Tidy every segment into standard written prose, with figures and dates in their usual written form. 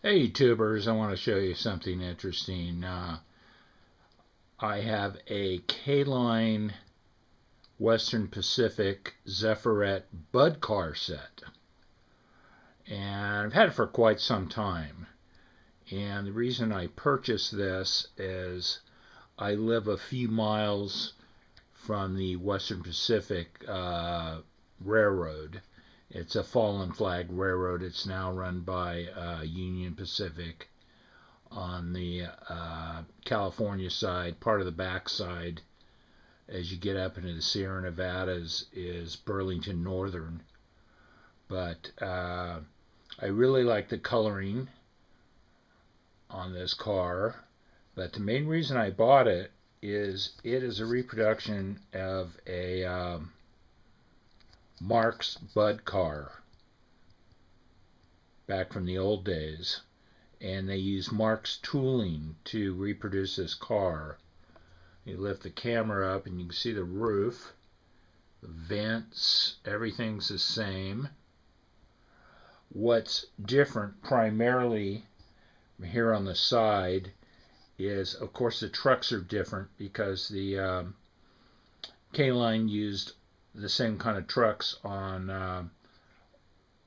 Hey tubers, I want to show you something interesting. I have a K-Line Western Pacific Zephyret Budd car set, and I've had it for quite some time. And the reason I purchased this is I live a few miles from the Western Pacific Railroad. It's a fallen flag railroad. It's now run by Union Pacific on the California side. Part of the backside, as you get up into the Sierra Nevadas, is Burlington Northern. But I really like the coloring on this car. But the main reason I bought it is a reproduction of a Marx Budd car back from the old days, and they use Marx tooling to reproduce this car. You lift the camera up and you can see the roof, the vents, everything's the same. What's different primarily here on the side is, of course, the trucks are different because the K-Line used the same kind of trucks on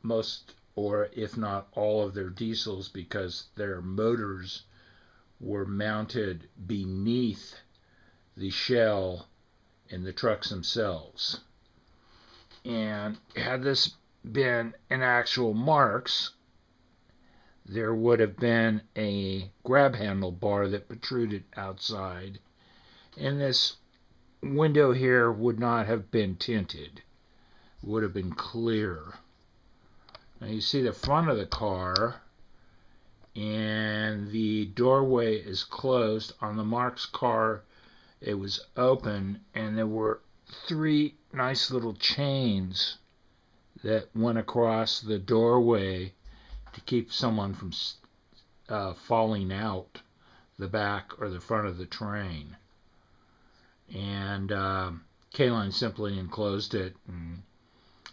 most, or if not all, of their diesels, because their motors were mounted beneath the shell in the trucks themselves. And had this been an actual Marx, there would have been a grab handle bar that protruded outside, and this window here would not have been tinted, would have been clear. Now you see the front of the car, and the doorway is closed. On the Marx car it was open, and there were three nice little chains that went across the doorway to keep someone from falling out the back or the front of the train. And K-Line simply enclosed it and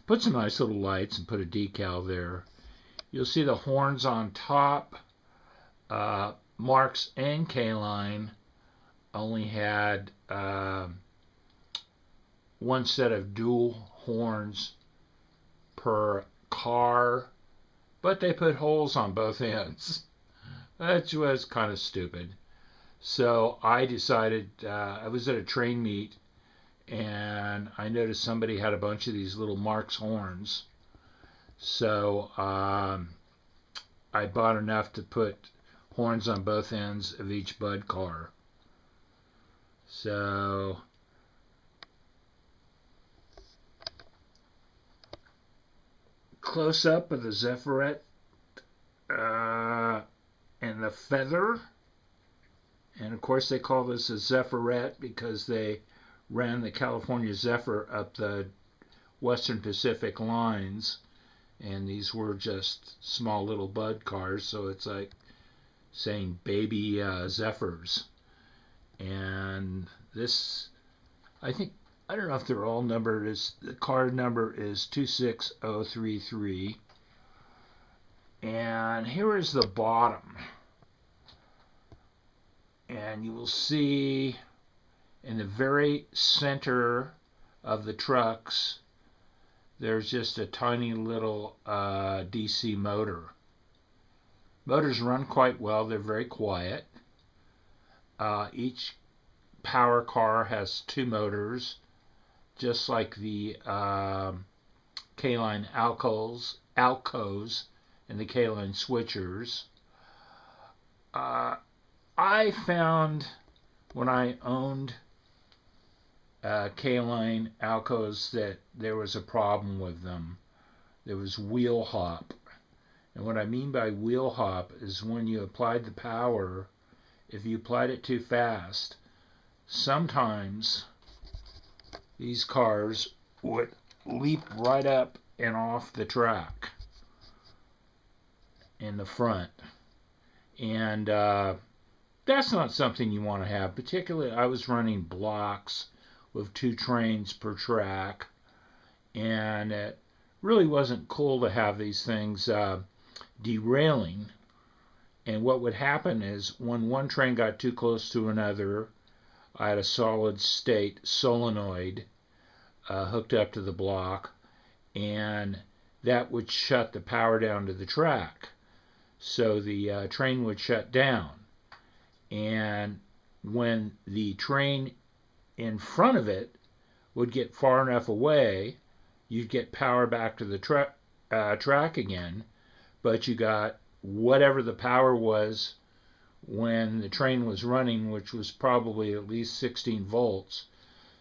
put some nice little lights and put a decal there. You'll see the horns on top. Marx and K-Line only had one set of dual horns per car, but they put holes on both ends. That was kind of stupid. So I decided, I was at a train meet, and I noticed somebody had a bunch of these little Marx horns. So I bought enough to put horns on both ends of each Budd car. So close up of the Zephyret and the feather. And of course they call this a Zephyret because they ran the California Zephyr up the Western Pacific lines, and these were just small little Budd cars, so it's like saying baby Zephyrs. And this, I don't know if they're all numbered. The car number is 26033. And here is the bottom. And you will see in the very center of the trucks, there's just a tiny little DC motor. Motors run quite well. They're very quiet. Each power car has two motors, just like the K-Line Alcos and the K-Line switchers. I found when I owned K-Line Alcos that there was a problem with them. There was wheel hop. And what I mean by wheel hop is when you applied the power, if you applied it too fast, sometimes these cars would leap right up and off the track in the front. And that's not something you want to have. Particularly, I was running blocks with 2 trains per track, and it really wasn't cool to have these things derailing And what would happen is when one train got too close to another, I had a solid state solenoid hooked up to the block, and that would shut the power down to the track. So the train would shut down. And when the train in front of it would get far enough away, you'd get power back to the track again, but you got whatever the power was when the train was running, which was probably at least 16 volts.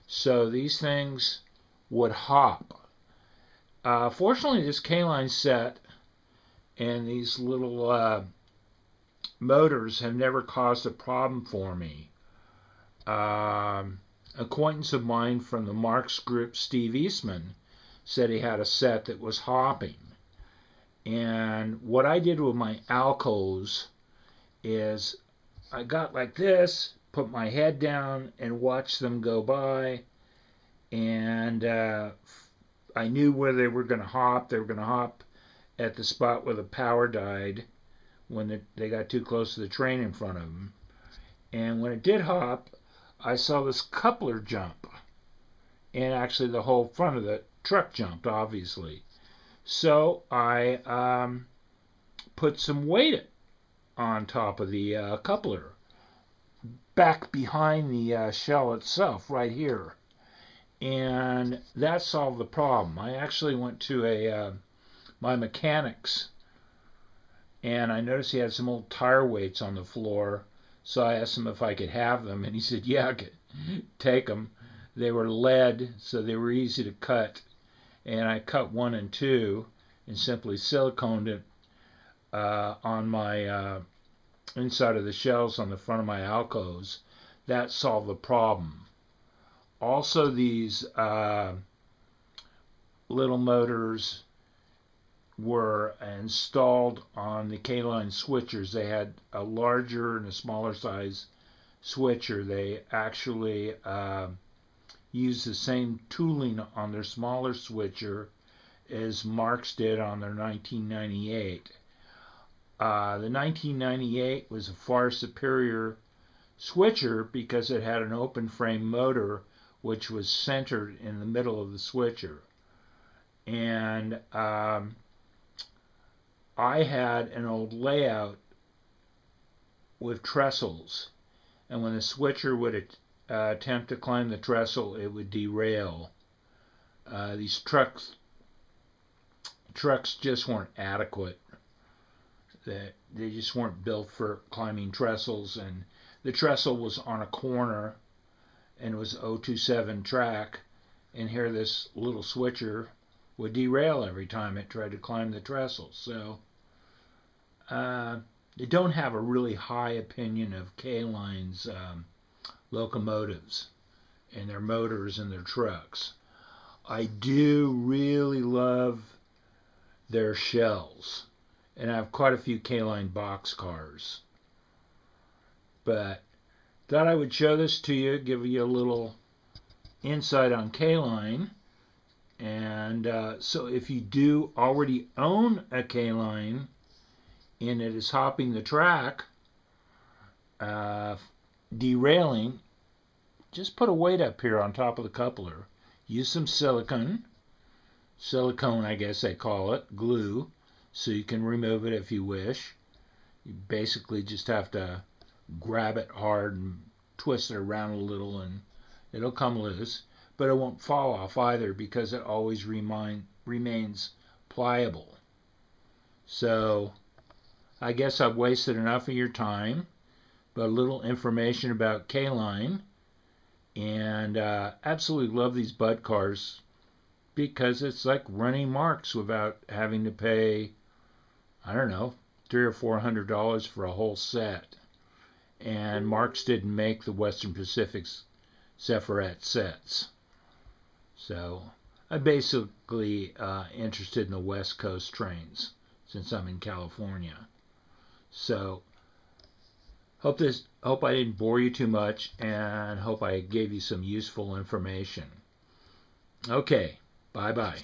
So these things would hop. Fortunately, this K-line set and these little motors have never caused a problem for me. Acquaintance of mine from the Marx group, Steve Eastman, said he had a set that was hopping. And what I did with my Alcos is I got like this, put my head down and watched them go by, and I knew where they were going to hop. They were going to hop at the spot where the power died when they got too close to the train in front of them. And when it did hop, I saw this coupler jump, and actually the whole front of the truck jumped, obviously. So I put some weight on top of the coupler, back behind the shell itself, right here. And that solved the problem. I actually went to my mechanic's, and I noticed he had some old tire weights on the floor. So I asked him if I could have them, and he said, yeah, I could take them. They were lead, so they were easy to cut. And I cut 1 and 2 and simply siliconed it on my inside of the shells on the front of my Alcos. That solved the problem. Also, these little motors were installed on the K-line switchers. They had a larger and a smaller size switcher. They actually used the same tooling on their smaller switcher as Marx did on their 1998. The 1998 was a far superior switcher because it had an open frame motor which was centered in the middle of the switcher. And I had an old layout with trestles, and when the switcher would attempt to climb the trestle, it would derail. These trucks just weren't adequate. They just weren't built for climbing trestles, and the trestle was on a corner, and it was 027 track, and here this little switcher would derail every time it tried to climb the trestle. So they don't have a really high opinion of K-Line's locomotives and their motors and their trucks. I do really love their shells, and I have quite a few K-Line boxcars. But thought I would show this to you, give you a little insight on K-Line. And so if you do already own a K-Line and it is hopping the track, derailing, just put a weight up here on top of the coupler. Use some silicone, I guess they call it, glue, so you can remove it if you wish. You basically just have to grab it hard and twist it around a little and it'll come loose. But it won't fall off either because it always remains pliable. So I guess I've wasted enough of your time, but a little information about K-Line, and absolutely love these Budd cars because it's like running Marx without having to pay, I don't know, $300 or $400 for a whole set. And Marx didn't make the Western Pacific's Zephyret sets. So I'm basically interested in the West Coast trains since I'm in California. So hope I didn't bore you too much, and hope I gave you some useful information. Okay, bye-bye.